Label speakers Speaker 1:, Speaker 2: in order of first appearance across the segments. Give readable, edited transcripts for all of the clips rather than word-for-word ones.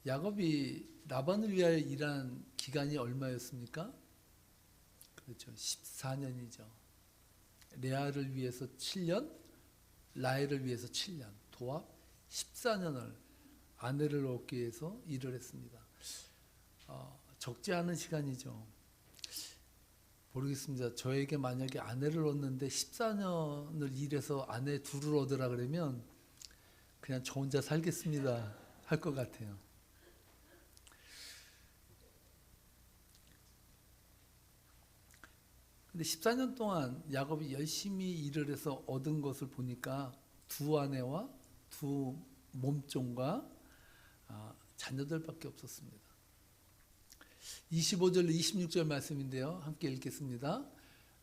Speaker 1: 야곱이 라반을 위하여 일한 기간이 얼마였습니까? 그렇죠. 14년이죠. 레아를 위해서 7년, 라헬을 위해서 7년, 도합 14년을 아내를 얻기 위해서 일을 했습니다. 적지 않은 시간이죠. 모르겠습니다. 저에게 만약에 아내를 얻는데 14년을 일해서 아내 둘을 얻으라 그러면 그냥 저 혼자 살겠습니다 할 것 같아요. 근데 14년 동안 야곱이 열심히 일을 해서 얻은 것을 보니까 두 아내와 두 몸종과 자녀들밖에 없었습니다. 25절 26절 말씀인데요. 함께 읽겠습니다.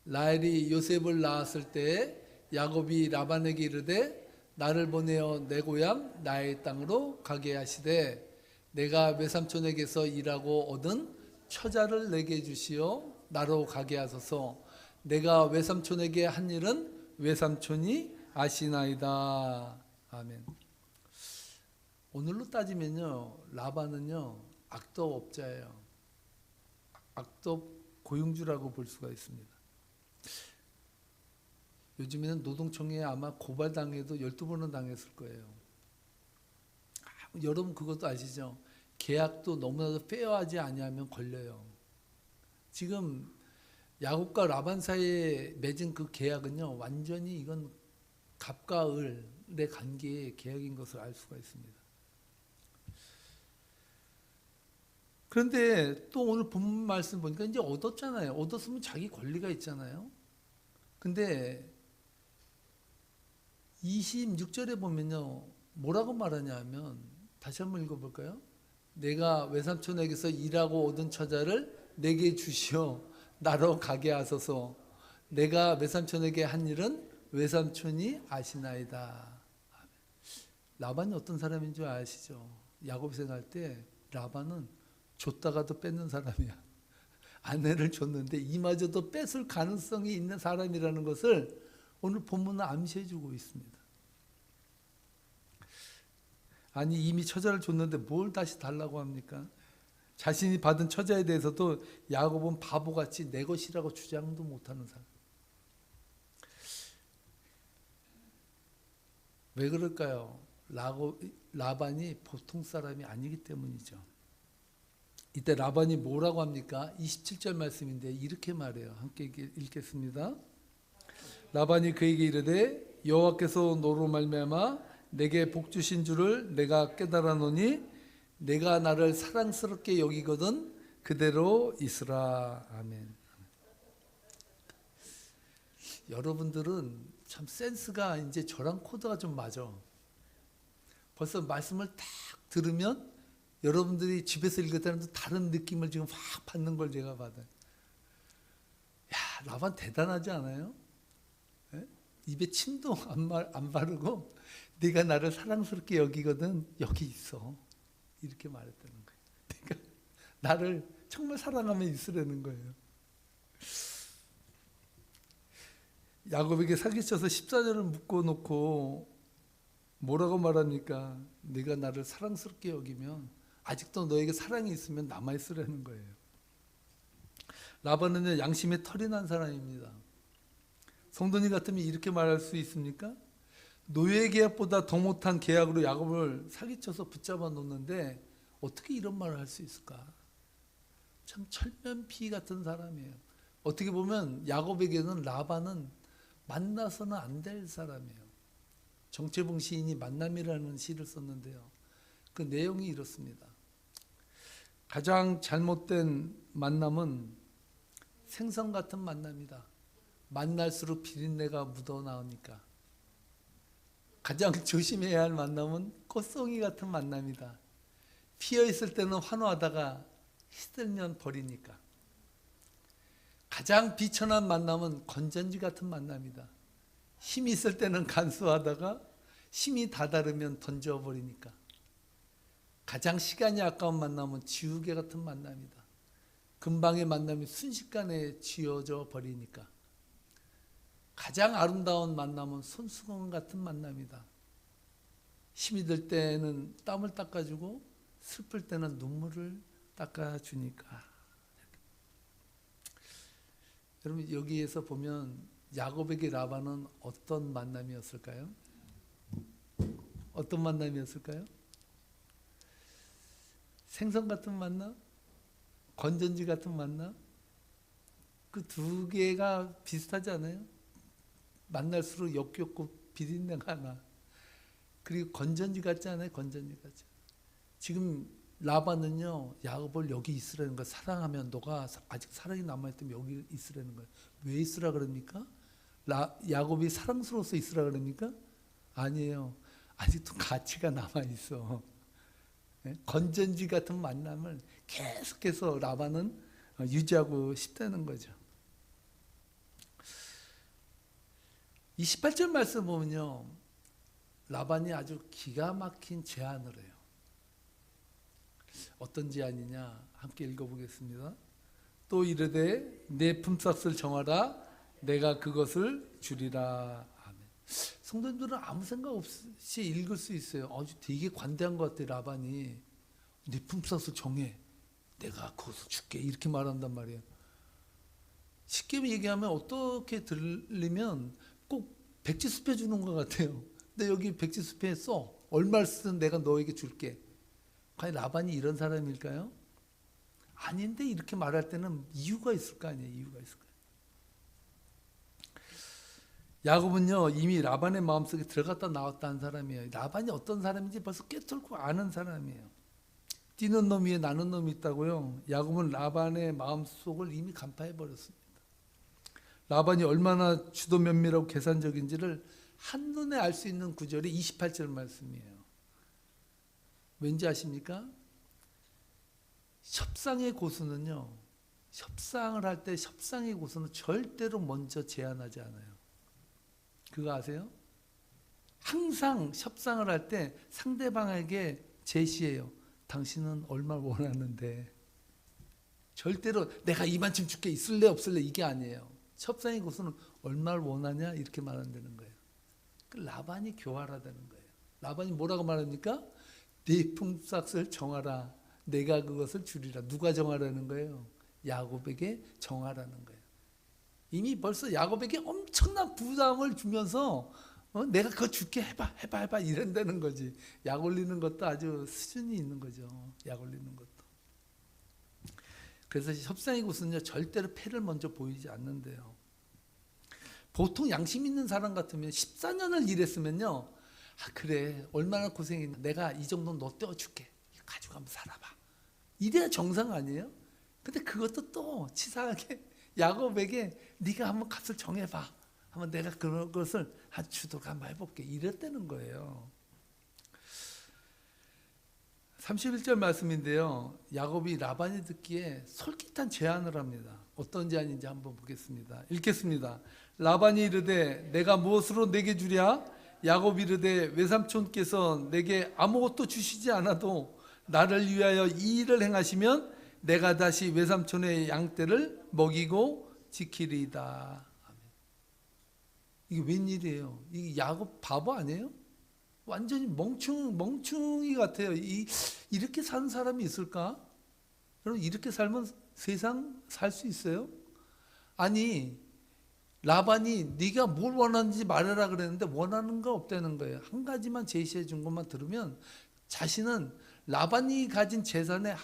Speaker 1: 라헬이 요셉을 낳았을 때 야곱이 라반에게 이르되 나를 보내어 내 고향 나의 땅으로 가게 하시되 내가 외삼촌에게서 일하고 얻은 처자를 내게 주시어 나로 가게 하소서. 내가 외삼촌에게 한 일은 외삼촌이 아시나이다. 아멘. 오늘로 따지면요, 라반은요 악도업자예요. 악도업 고용주라고 볼 수가 있습니다. 요즘에는 노동청에 아마 고발당해도 12번은 당했을 거예요. 여러분 그것도 아시죠? 계약도 너무나도 페어하지 아니하면 걸려요. 지금 야곱과 라반 사이에 맺은 그 계약은요, 완전히 이건 갑과 을의 관계의 계약인 것을 알 수가 있습니다. 그런데 또 오늘 본문 말씀 보니까 이제 얻었잖아요. 얻었으면 자기 권리가 있잖아요. 근데 26절에 보면요, 뭐라고 말하냐 하면, 다시 한번 읽어볼까요? 내가 외삼촌에게서 일하고 얻은 처자를 내게 주시어 나로 가게 하소서. 내가 외삼촌에게 한 일은 외삼촌이 아시나이다. 라반이 어떤 사람인 줄 아시죠? 야곱이 생각할 때 라반은 줬다가도 뺏는 사람이야. 아내를 줬는데 이마저도 뺏을 가능성이 있는 사람이라는 것을 오늘 본문은 암시해주고 있습니다. 아니 이미 처자를 줬는데 뭘 다시 달라고 합니까? 자신이 받은 처자에 대해서도 야곱은 바보같이 내 것이라고 주장도 못하는 사람. 왜 그럴까요? 라반이 보통 사람이 아니기 때문이죠. 이때 라반이 뭐라고 합니까? 27절 말씀인데 이렇게 말해요. 함께 읽겠습니다. 라반이 그에게 이르되 여호와께서 너로 말미암아 내게 복 주신 줄을 내가 깨달아노니 내가 나를 사랑스럽게 여기거든 그대로 있으라. 아멘. 여러분들은 참 센스가 이제 저랑 코드가 좀 맞아. 벌써 말씀을 딱 들으면 여러분들이 집에서 읽을 때는 또 다른 느낌을 지금 확 받는 걸 제가 받아요. 야, 라반 대단하지 않아요? 네? 입에 침도 안 바르고 네가 나를 사랑스럽게 여기거든 여기 있어. 이렇게 말했다는 거예요. 그러니까 나를 정말 사랑하면 있으라는 거예요. 야곱에게 사기쳐서 14년을 묶어놓고 뭐라고 말합니까? 네가 나를 사랑스럽게 여기면 아직도 너에게 사랑이 있으면 남아있으라는 거예요. 라반은 양심에 털이 난 사람입니다. 성도님 같으면 이렇게 말할 수 있습니까? 노예 계약보다 더 못한 계약으로 야곱을 사기쳐서 붙잡아 놓는데 어떻게 이런 말을 할 수 있을까? 참 철면피 같은 사람이에요. 어떻게 보면 야곱에게는 라반은 만나서는 안 될 사람이에요. 정채봉 시인이 만남이라는 시를 썼는데요. 그 내용이 이렇습니다. 가장 잘못된 만남은 생선 같은 만남이다. 만날수록 비린내가 묻어나오니까. 가장 조심해야 할 만남은 꽃송이 같은 만남이다. 피어있을 때는 환호하다가 시들면 버리니까. 가장 비천한 만남은 건전지 같은 만남이다. 힘이 있을 때는 간수하다가 힘이 다다르면 던져버리니까. 가장 시간이 아까운 만남은 지우개 같은 만남이다. 금방의 만남이 순식간에 지워져 버리니까. 가장 아름다운 만남은 손수건 같은 만남이다. 힘이 들 때는 땀을 닦아주고 슬플 때는 눈물을 닦아주니까. 여러분 여기에서 보면 야곱에게 라반은 어떤 만남이었을까요? 어떤 만남이었을까요? 생선 같은 만남? 건전지 같은 만남? 그 두 개가 비슷하지 않아요? 만날수록 역겹고 비린내가 나. 그리고 건전지 같지 않아요? 건전지 같지. 지금 라반은요 야곱을 여기 있으라는 거야. 사랑하면 너가 아직 사랑이 남아있다면 여기 있으라는 거야. 왜 있으라 그럽니까? 야곱이 사랑스러워서 있으라 그럽니까? 아니에요. 아직도 가치가 남아있어. 네? 건전지 같은 만남을 계속해서 라반은 유지하고 싶다는 거죠. 28절 말씀 보면요 라반이 아주 기가 막힌 제안을 해요. 어떤 제안이냐 함께 읽어보겠습니다. 또 이르되 내 품삯을 정하라 내가 그것을 주리라. 아멘. 성도님들은 아무 생각 없이 읽을 수 있어요. 아주 되게 관대한 것 같아. 라반이 네 품삯을 정해 내가 그것을 줄게 이렇게 말한단 말이에요. 쉽게 얘기하면 어떻게 들리면 꼭 백지수표 주는 것 같아요. 근데 여기 백지수표에 써 얼마를 쓰든 내가 너에게 줄게. 과연 라반이 이런 사람일까요? 아닌데 이렇게 말할 때는 이유가 있을 거 아니에요. 이유가 있을 거예요. 야곱은요 이미 라반의 마음속에 들어갔다 나왔다 한 사람이에요. 라반이 어떤 사람인지 벌써 꿰뚫고 아는 사람이에요. 뛰는 놈 위에 나는 놈이 있다고요. 야곱은 라반의 마음속을 이미 간파해 버렸습니다. 라반이 얼마나 주도 면밀하고 계산적인지를 한눈에 알 수 있는 구절이 28절 말씀이에요. 왠지 아십니까? 협상의 고수는요 협상을 할 때 협상의 고수는 절대로 먼저 제안하지 않아요. 그거 아세요? 항상 협상을 할 때 상대방에게 제시해요. 당신은 얼마 원하는데. 절대로 내가 이만큼 줄게 있을래 없을래 이게 아니에요. 협상의 고수는 얼마를 원하냐 이렇게 말한다는 거예요. 라반이 교활하다는 거예요. 라반이 뭐라고 말합니까? 네 품삯을 정하라. 내가 그것을 주리라. 누가 정하라는 거예요? 야곱에게 정하라는 거예요. 이미 벌써 야곱에게 엄청난 부담을 주면서 내가 그거 줄게 해봐 이런다는 거지. 약 올리는 것도 아주 수준이 있는 거죠. 약 올리는 것도. 그래서 협상의 곳은요 절대로 패를 먼저 보이지 않는데요. 보통 양심 있는 사람 같으면 14년을 일했으면요 그래 얼마나 고생했나 내가 이 정도는 너 떼어줄게 가지고 한번 살아봐 이래야 정상 아니에요? 근데 그것도 또 치사하게 야곱에게 네가 한번 값을 정해봐 한번 내가 그런 것을 주도록 한번 해볼게 이랬다는 거예요. 31절 말씀인데요 야곱이 라반이 듣기에 솔깃한 제안을 합니다. 어떤 제안인지 한번 보겠습니다. 읽겠습니다. 라반이 이르되 내가 무엇으로 내게 주랴? 야곱이 이르되 외삼촌께서 내게 아무것도 주시지 않아도 나를 위하여 이 일을 행하시면 내가 다시 외삼촌의 양떼를 먹이고 지키리이다. 아멘. 이게 웬일이에요? 이 야곱 바보 아니에요? 완전히 멍충이 같아요. 이렇게 사는 사람이 있을까? 여러분 이렇게 살면 세상 살 수 있어요? 아니 라반이 네가 뭘 원하는지 말해라 그랬는데 원하는 거 없다는 거예요. 한 가지만 제시해 준 것만 들으면 자신은 라반이 가진 재산에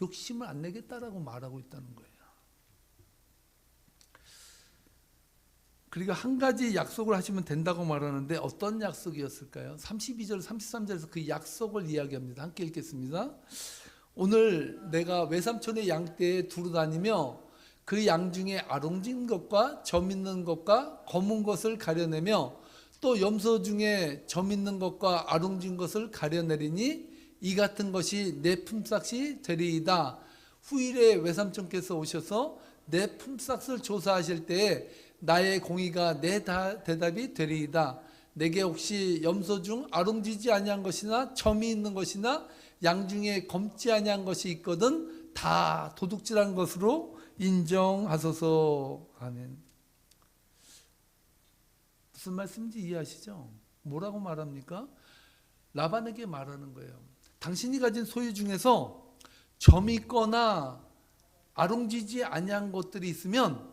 Speaker 1: 욕심을 안 내겠다라고 말하고 있다는 거예요. 그리고 한 가지 약속을 하시면 된다고 말하는데 어떤 약속이었을까요? 32절 33절에서 그 약속을 이야기합니다. 함께 읽겠습니다. 오늘 내가 외삼촌의 양떼에 두루 다니며 그 양 중에 아롱진 것과 점 있는 것과 검은 것을 가려내며 또 염소 중에 점 있는 것과 아롱진 것을 가려내리니 이 같은 것이 내 품삯이 되리이다. 후일에 외삼촌께서 오셔서 내 품삯을 조사하실 때에 나의 공의가 내 대답이 되리이다. 내게 혹시 염소 중 아롱지지 아니한 것이나 점이 있는 것이나 양 중에 검지 아니한 것이 있거든 다 도둑질한 것으로 인정하소서. 아멘. 무슨 말씀인지 이해하시죠? 뭐라고 말합니까? 라반에게 말하는 거예요. 당신이 가진 소유 중에서 점이 있거나 아롱지지 아니한 것들이 있으면,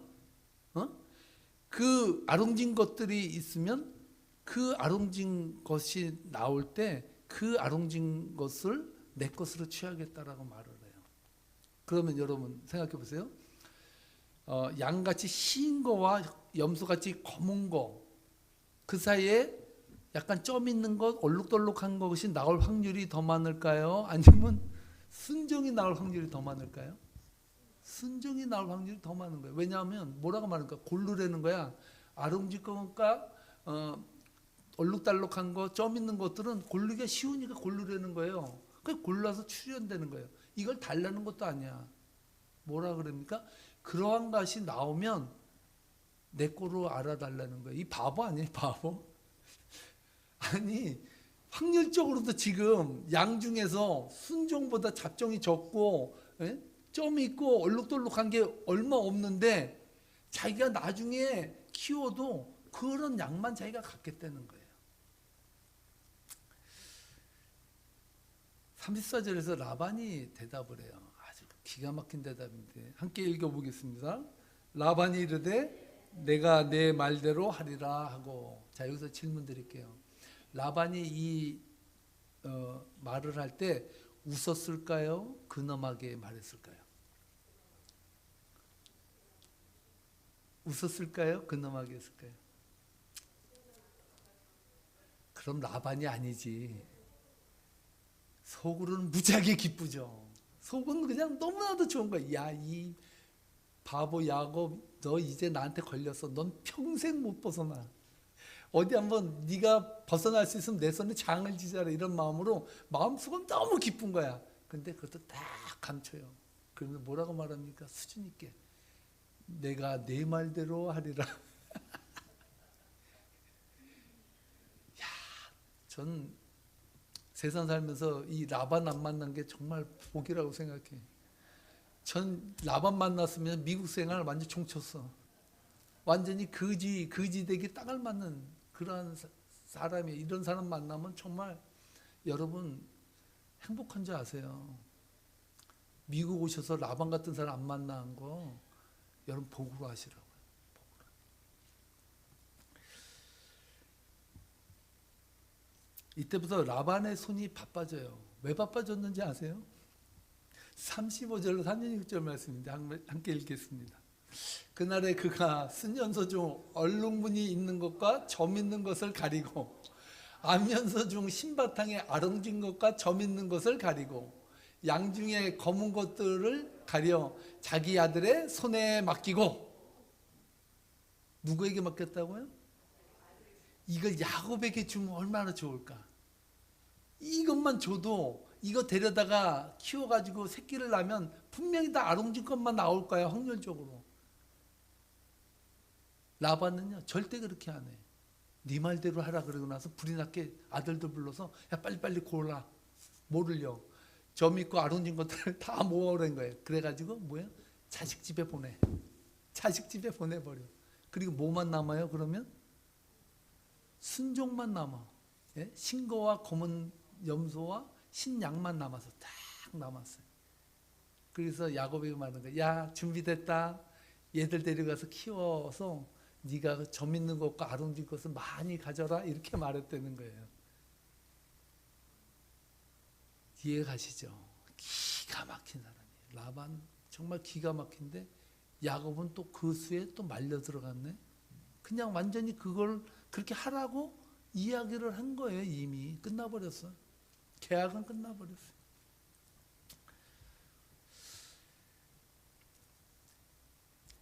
Speaker 1: 그 아롱진 것들이 있으면 그 아롱진 것이 나올 때 그 아롱진 것을 내 것으로 취하겠다라고 말을 해요. 그러면 여러분 생각해 보세요. 양같이 흰 거와 염소같이 검은 거, 그 사이에 약간 점 있는 것, 얼룩덜룩한 것이 나올 확률이 더 많을까요? 아니면 순종이 나올 확률이 더 많을까요? 순종이 나올 확률이 더 많은 거예요. 왜냐하면 뭐라고 말할까? 골르라는 거야. 아름지거니까 얼룩달룩한 거, 점 있는 것들은 고르기가 쉬우니까 고르라는 거예요. 그 골라서 출현되는 거예요. 이걸 달라는 것도 아니야. 뭐라 그럽니까? 그러한 것이 나오면 내 거로 알아달라는 거예요. 이 바보 아니에요, 바보? 아니, 확률적으로도 지금 양 중에서 순종보다 잡종이 적고, 점이 있고 얼룩덜룩한 게 얼마 없는데 자기가 나중에 키워도 그런 양만 자기가 갖겠다는 거예요. 34절에서 라반이 대답을 해요. 아주 기가 막힌 대답인데 함께 읽어보겠습니다. 라반이 이르되 내가 내 말대로 하리라 하고. 자, 여기서 질문 드릴게요. 라반이 이 말을 할 때 웃었을까요? 근엄하게 말했을까요? 웃었을까요? 근엄하게 했을까요? 그럼 라반이 아니지. 속으로는 무지하게 기쁘죠. 속은 그냥 너무나도 좋은 거야. 야, 이 바보 야곱, 너 이제 나한테 걸렸어. 넌 평생 못 벗어나. 어디 한번 네가 벗어날 수 있으면 내 손에 장을 지자라. 이런 마음으로 마음속은 너무 기쁜 거야. 근데 그것도 다 감춰요. 그러면 뭐라고 말합니까? 수준 있게 내가 내 말대로 하리라. 야, 전 세상 살면서 이 라반 안 만난 게 정말 복이라고 생각해. 전 라반 만났으면 미국 생활 완전 종쳤어. 완전히 거지 되기 딱 알맞는 그러한 사람이. 이런 사람 만나면 정말 여러분 행복한 줄 아세요. 미국 오셔서 라반 같은 사람 안 만난 거 여러분 복으로 하시라고요. 복으로. 이때부터 라반의 손이 바빠져요. 왜 바빠졌는지 아세요? 35절로 36절 말씀인데 함께 읽겠습니다. 그날에 그가 순년소 중 얼룩무늬 있는 것과 점 있는 것을 가리고 암연소 중 신바탕에 아롱진 것과 점 있는 것을 가리고 양 중에 검은 것들을 가려 자기 아들의 손에 맡기고. 누구에게 맡겼다고요? 이걸 야곱에게 주면 얼마나 좋을까. 이것만 줘도 이거 데려다가 키워가지고 새끼를 낳으면 분명히 다 아롱진 것만 나올 거야, 확률적으로. 라반은요 절대 그렇게 안 해. 네 말대로 하라 그러고 나서 불이 났게 아들들 불러서 야 빨리빨리 골라. 뭐를요? 점 있고 아롱진 것들을 다 모아오라는 거예요. 그래가지고 뭐예요? 자식 집에 보내. 자식 집에 보내버려. 그리고 뭐만 남아요? 그러면 순종만 남아. 예? 신거와 검은 염소와 신양만 남아서 딱 남았어요. 그래서 야곱에게 말하는 거야. 야 준비됐다. 얘들 데려가서 키워서 네가 점 있는 것과 아롱진 것을 많이 가져라. 이렇게 말했다는 거예요. 이해 가시죠? 기가 막힌 사람이에요. 라반 정말 기가 막힌데 야곱은 또 그 수에 또 말려 들어갔네. 그냥 완전히 그걸 그렇게 하라고 이야기를 한 거예요. 이미 끝나버렸어. 계약은 끝나버렸어.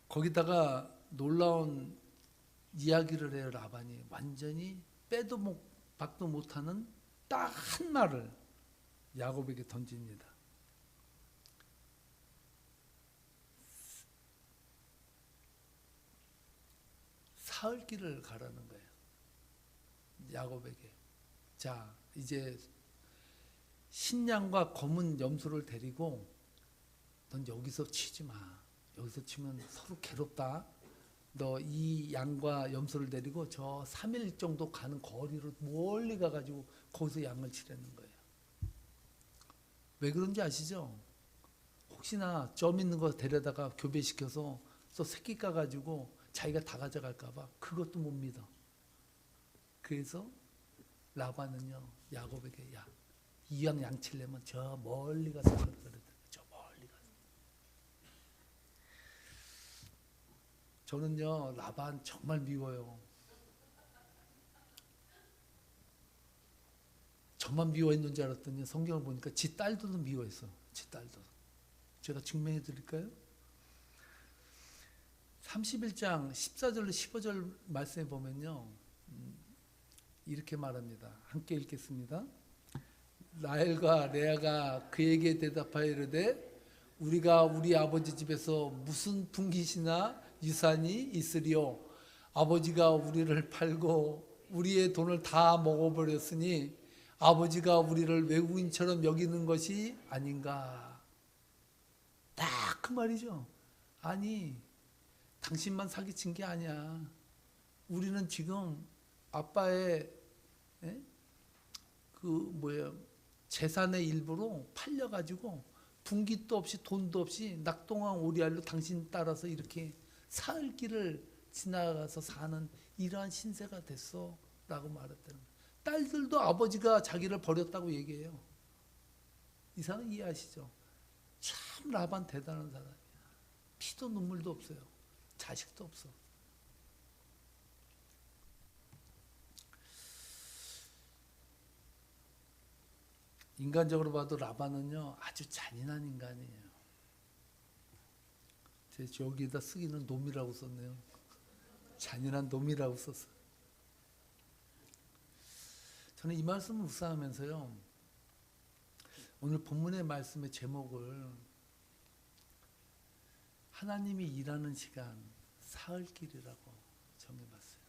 Speaker 1: 거기다가 놀라운 이야기를 해요. 라반이 완전히 빼도 박도 못하는 딱 한 말을 야곱에게 던집니다. 사흘길을 가라는 거예요. 야곱에게. 자, 이제 신양과 검은 염소를 데리고 넌 여기서 치지 마. 여기서 치면 서로 괴롭다. 너 이 양과 염소를 데리고 저 3일 정도 가는 거리로 멀리 가가지고 거기서 양을 치라는 거예요. 왜 그런지 아시죠? 혹시나 점 있는 거 데려다가 교배시켜서 또 새끼 까가지고 자기가 다 가져갈까 봐 그것도 못 믿어. 그래서 라반은요 야곱에게 야 이왕 양치려면 저 멀리 가서 그러더라고요. 저 멀리 가서. 저는요 라반 정말 미워요. 저만 미워했는 줄 알았더니 성경을 보니까 지 딸도 미워했어. 지 딸도. 제가 증명해 드릴까요? 31장 14절로 15절 말씀에 보면요 이렇게 말합니다. 함께 읽겠습니다. 라헬과 레아가 그에게 대답하여 이르되 우리가 우리 아버지 집에서 무슨 분깃이나 유산이 있으리요 아버지가 우리를 팔고 우리의 돈을 다 먹어버렸으니 아버지가 우리를 외국인처럼 여기는 것이 아닌가. 딱 그 말이죠. 아니 당신만 사기친 게 아니야. 우리는 지금 아빠의 재산의 일부로 팔려가지고 분깃도 없이 돈도 없이 낙동강 오리알로 당신 따라서 이렇게 사흘 길을 지나가서 사는 이러한 신세가 됐어 라고 말했다는 거예요. 딸들도 아버지가 자기를 버렸다고 얘기해요. 이 사람 이해하시죠? 참 라반 대단한 사람이야. 피도 눈물도 없어요. 자식도 없어. 인간적으로 봐도 라반은요 아주 잔인한 인간이에요. 제 여기다 쓰기는 놈이라고 썼네요. 잔인한 놈이라고 썼어요. 저는 이 말씀을 묵상하면서요 오늘 본문의 말씀의 제목을 하나님이 일하는 시간 사흘길이라고 정해봤어요.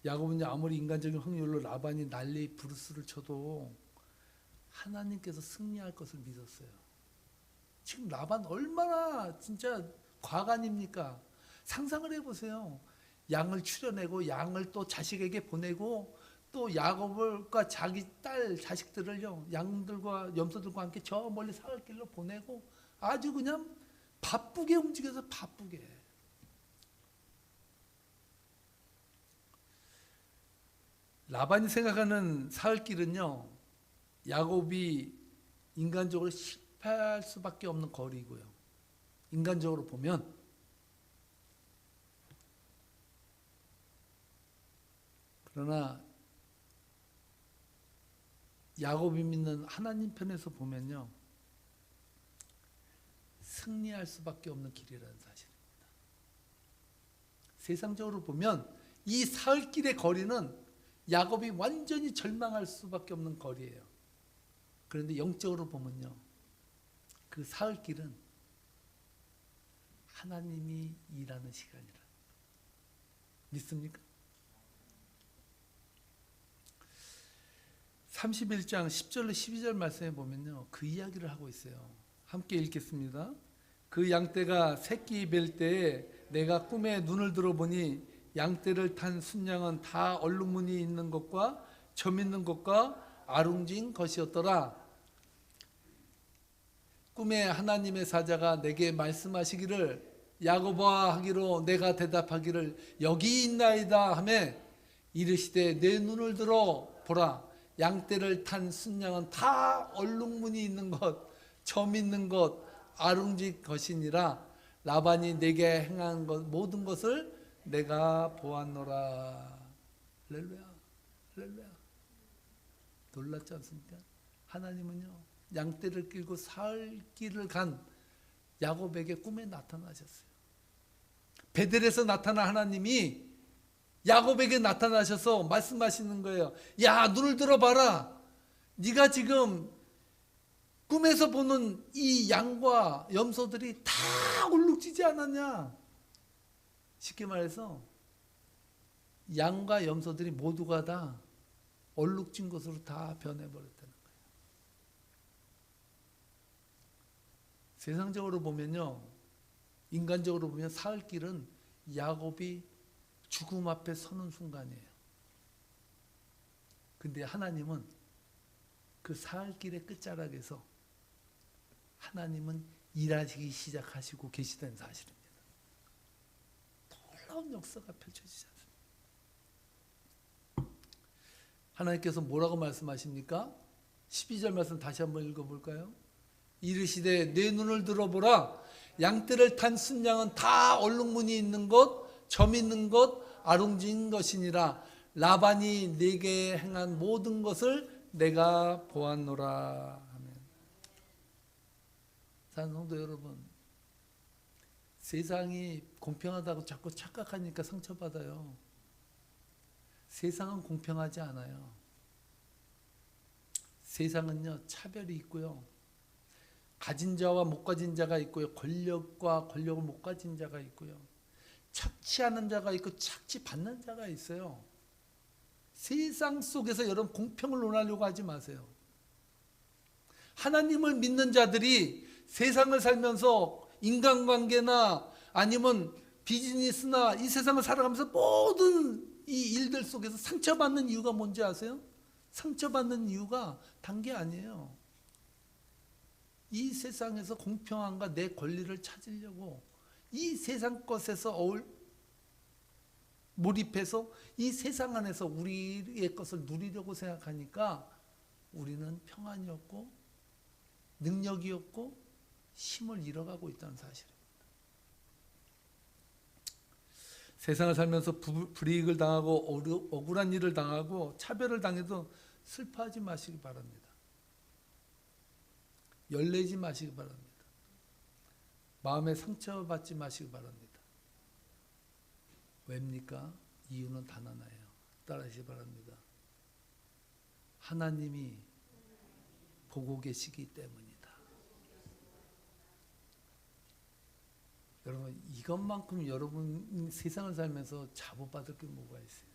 Speaker 1: 야곱은 아무리 인간적인 확률로 라반이 난리 브루스를 쳐도 하나님께서 승리할 것을 믿었어요. 지금 라반 얼마나 진짜 과간입니까? 상상을 해보세요. 양을 추려내고 양을 또 자식에게 보내고 또 야곱과 자기 딸 자식들을요 양들과 염소들과 함께 저 멀리 사흘길로 보내고 아주 그냥 바쁘게 움직여서 바쁘게. 라반이 생각하는 사흘길은요 야곱이 인간적으로 실패할 수밖에 없는 거리고요. 인간적으로 보면 그러나 야곱이 믿는 하나님 편에서 보면요 승리할 수밖에 없는 길이라는 사실입니다. 세상적으로 보면 이 사흘길의 거리는 야곱이 완전히 절망할 수밖에 없는 거리예요. 그런데 영적으로 보면요 그 사흘길은 하나님이 일하는 시간이라 믿습니까? 31장 10절로 12절 말씀에 보면요 그 이야기를 하고 있어요. 함께 읽겠습니다. 그 양떼가 새끼 뵐 때에 내가 꿈에 눈을 들어보니 양떼를 탄 순양은 다 얼룩무늬 있는 것과 점 있는 것과 아룽진 것이었더라. 꿈에 하나님의 사자가 내게 말씀하시기를 야곱아 하기로 내가 대답하기를 여기 있나이다 하며 이르시되 내 눈을 들어 보라 양떼를 탄 순양은 다 얼룩무늬 있는 것, 점 있는 것, 아룽지 것이니라. 라반이 내게 행한 것 모든 것을 내가 보았노라. 할렐루야, 할렐루야. 놀랍지 않습니까? 하나님은요 양떼를 끌고 사흘 길을 간 야곱에게 꿈에 나타나셨어요. 베델에서 나타난 하나님이 야곱에게 나타나셔서 말씀하시는 거예요. 야 눈을 들어봐라. 네가 지금 꿈에서 보는 이 양과 염소들이 다 울룩지지 않았냐. 쉽게 말해서 양과 염소들이 모두가 다 얼룩진 것으로 다 변해버렸다는 거예요. 세상적으로 보면요 인간적으로 보면 사흘길은 야곱이 죽음 앞에 서는 순간이에요. 근데 하나님은 그 살 길의 끝자락에서 하나님은 일하시기 시작하시고 계시다는 사실입니다. 놀라운 역사가 펼쳐지지 않습니까? 하나님께서 뭐라고 말씀하십니까? 12절 말씀 다시 한번 읽어볼까요? 이르시되 내 눈을 들어보라. 양떼를 탄 순양은 다 얼룩무늬 있는 것, 점 있는 것, 아롱진 것이니라. 라반이 내게 행한 모든 것을 내가 보았노라. 아멘. 사랑하는 성도 여러분, 세상이 공평하다고 자꾸 착각하니까 상처받아요. 세상은 공평하지 않아요. 세상은요, 차별이 있고요. 가진 자와 못 가진 자가 있고요. 권력과 권력을 못 가진 자가 있고요. 착취하는 자가 있고 착취받는 자가 있어요. 세상 속에서 여러분 공평을 논하려고 하지 마세요. 하나님을 믿는 자들이 세상을 살면서 인간관계나 아니면 비즈니스나 이 세상을 살아가면서 모든 이 일들 속에서 상처받는 이유가 뭔지 아세요? 상처받는 이유가 단 게 아니에요. 이 세상에서 공평함과 내 권리를 찾으려고 이 세상 것에서 몰입해서 이 세상 안에서 우리의 것을 누리려고 생각하니까 우리는 평안이 없고 능력이 없고 힘을 잃어가고 있다는 사실입니다. 세상을 살면서 불이익을 당하고 억울한 일을 당하고 차별을 당해도 슬퍼하지 마시기 바랍니다. 열내지 마시기 바랍니다. 마음에 상처받지 마시기 바랍니다. 왜입니까? 이유는 단 하나예요. 따라하시기 바랍니다. 하나님이 보고 계시기 때문이다. 여러분, 이것만큼 여러분 세상을 살면서 자부받을 게 뭐가 있어요?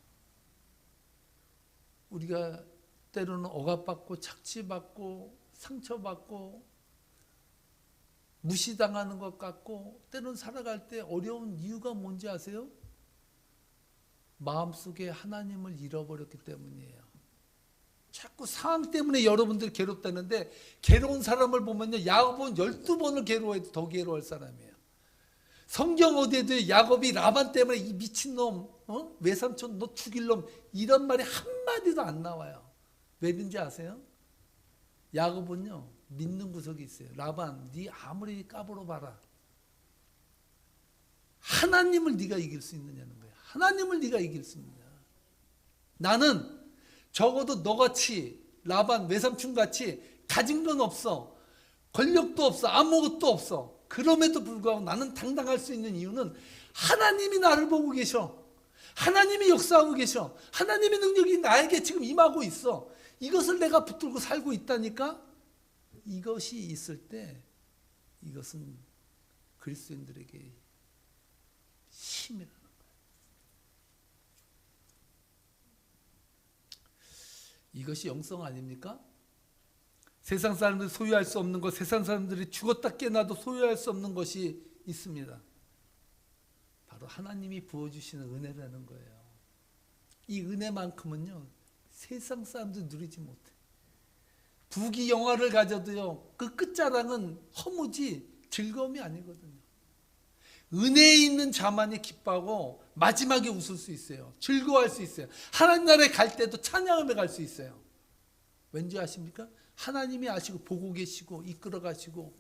Speaker 1: 우리가 때로는 억압받고 착취받고 상처받고 무시당하는 것 같고 때로는 살아갈 때 어려운 이유가 뭔지 아세요? 마음속에 하나님을 잃어버렸기 때문이에요. 자꾸 상황 때문에 여러분들 괴롭다는데 괴로운 사람을 보면요, 야곱은 12번을 괴로워해도 더 괴로워할 사람이에요. 성경 어디에도 야곱이 라반 때문에 이 미친놈, 외삼촌 너 죽일 놈 이런 말이 한마디도 안 나와요. 왜인지 아세요? 야곱은요 믿는 구석이 있어요. 라반 네 아무리 까불어봐라, 하나님을 네가 이길 수 있느냐는 거예요. 하나님을 네가 이길 수 있느냐. 나는 적어도 너같이 라반 외삼촌같이 가진 건 없어, 권력도 없어, 아무것도 없어. 그럼에도 불구하고 나는 당당할 수 있는 이유는 하나님이 나를 보고 계셔. 하나님이 역사하고 계셔. 하나님의 능력이 나에게 지금 임하고 있어. 이것을 내가 붙들고 살고 있다니까. 이것이 있을 때 이것은 그리스도인들에게 힘이라는 거예요. 이것이 영성 아닙니까? 세상 사람들이 소유할 수 없는 것, 세상 사람들이 죽었다 깨어나도 소유할 수 없는 것이 있습니다. 바로 하나님이 부어주시는 은혜라는 거예요. 이 은혜만큼은요 세상 사람들이 누리지 못해. 부귀 영화를 가져도요 그 끝자락은 허무지 즐거움이 아니거든요. 은혜에 있는 자만이 기뻐하고 마지막에 웃을 수 있어요. 즐거워할 수 있어요. 하나님 나라에 갈 때도 찬양하며 갈 수 있어요. 왠지 아십니까? 하나님이 아시고 보고 계시고 이끌어 가시고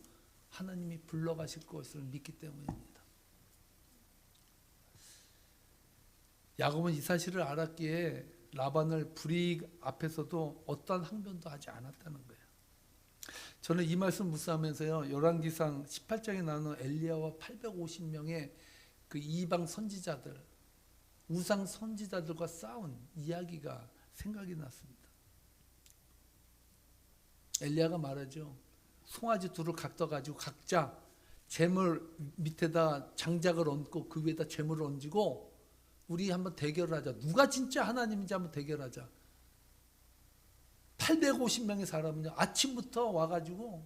Speaker 1: 하나님이 불러가실 것을 믿기 때문입니다. 야곱은 이 사실을 알았기에 라반을 불이익 앞에서도 어떠한 항변도 하지 않았다는 거예요. 저는 이 말씀 묵상하면서요 열왕기상 18장에 나오는 엘리야와 850명의 그 이방 선지자들, 우상 선지자들과 싸운 이야기가 생각이 났습니다. 엘리야가 말하죠. 송아지 둘을 각져가지고 각자 재물 밑에다 장작을 얹고 그 위에다 재물을 얹고 우리 한번 대결하자. 누가 진짜 하나님인지 한번 대결하자. 850명의 사람은요 아침부터 와가지고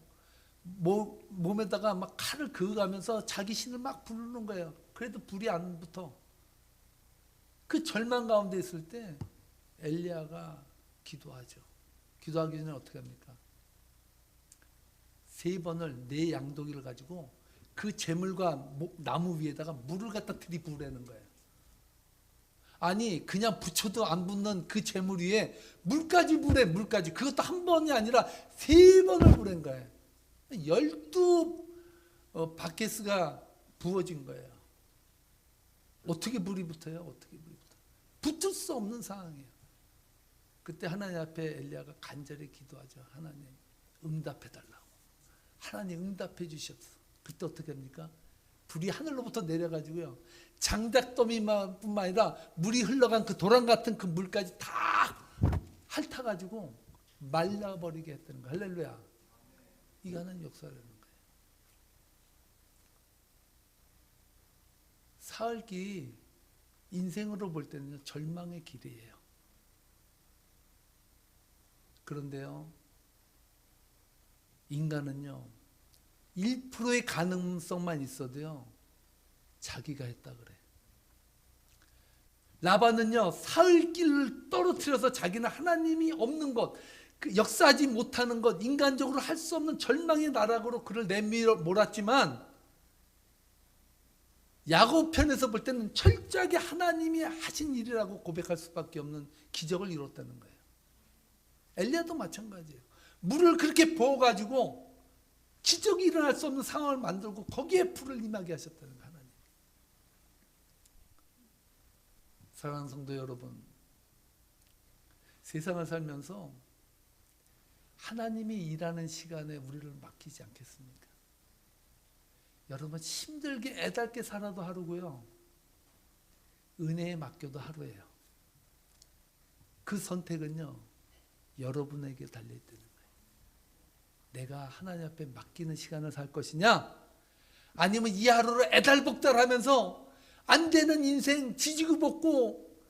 Speaker 1: 몸에다가 막 칼을 그어가면서 자기 신을 막 부르는 거예요. 그래도 불이 안 붙어. 그 절망 가운데 있을 때 엘리야가 기도하죠. 기도하기 전에 어떻게 합니까? 3번을 네 양동이를 가지고 그 재물과 나무 위에다가 물을 갖다 들이부으라는 거예요. 아니 그냥 붙여도 안 붙는 그 재물 위에 물까지 부래. 물까지. 그것도 한 번이 아니라 3번을 부른 거예요. 12바켓스가 부어진 거예요. 어떻게 불이 붙어요? 어떻게 불이 붙어요? 붙을 수 없는 상황이에요. 그때 하나님 앞에 엘리야가 간절히 기도하죠. 하나님 응답해달라고. 하나님 응답해 주셨어. 그때 어떻게 합니까? 불이 하늘로부터 내려가지고요. 장작더미뿐만 아니라 물이 흘러간 그 도랑 같은 그 물까지 다 핥아가지고 말라버리게 했다는 거예요. 할렐루야. 이게 하나님 역사라는 거예요. 사흘기 인생으로 볼 때는 절망의 길이에요. 그런데요, 인간은요, 1%의 가능성만 있어도요, 자기가 했다 그래. 라반은요, 사흘길을 떨어뜨려서 자기는 하나님이 없는 것, 그 역사하지 못하는 것, 인간적으로 할 수 없는 절망의 나락으로 그를 내밀어 몰았지만, 야곱 편에서 볼 때는 철저하게 하나님이 하신 일이라고 고백할 수밖에 없는 기적을 이뤘다는 거예요. 엘리야도 마찬가지예요. 물을 그렇게 부어가지고 기적이 일어날 수 없는 상황을 만들고 거기에 불을 임하게 하셨다는 거예요. 하나님. 사랑하는 성도 여러분, 세상을 살면서 하나님이 일하는 시간에 우리를 맡기지 않겠습니까? 여러분 힘들게 애달게 살아도 하루고요, 은혜에 맡겨도 하루예요. 그 선택은요, 여러분에게 달려있다는 거예요. 내가 하나님 앞에 맡기는 시간을 살 것이냐, 아니면 이 하루를 애달복달하면서 안 되는 인생 지지고 볶고,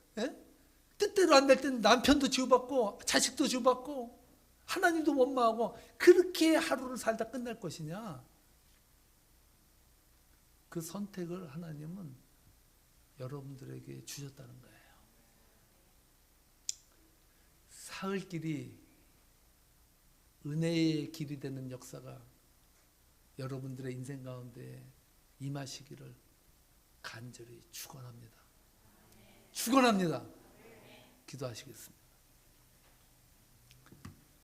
Speaker 1: 뜻대로 안 될 때는 남편도 지우받고 자식도 지우받고 하나님도 원망하고 그렇게 하루를 살다 끝날 것이냐. 그 선택을 하나님은 여러분들에게 주셨다는 거예요. 사흘길이 은혜의 길이 되는 역사가 여러분들의 인생 가운데 임하시기를 간절히 축원합니다. 축원합니다. 기도하시겠습니다.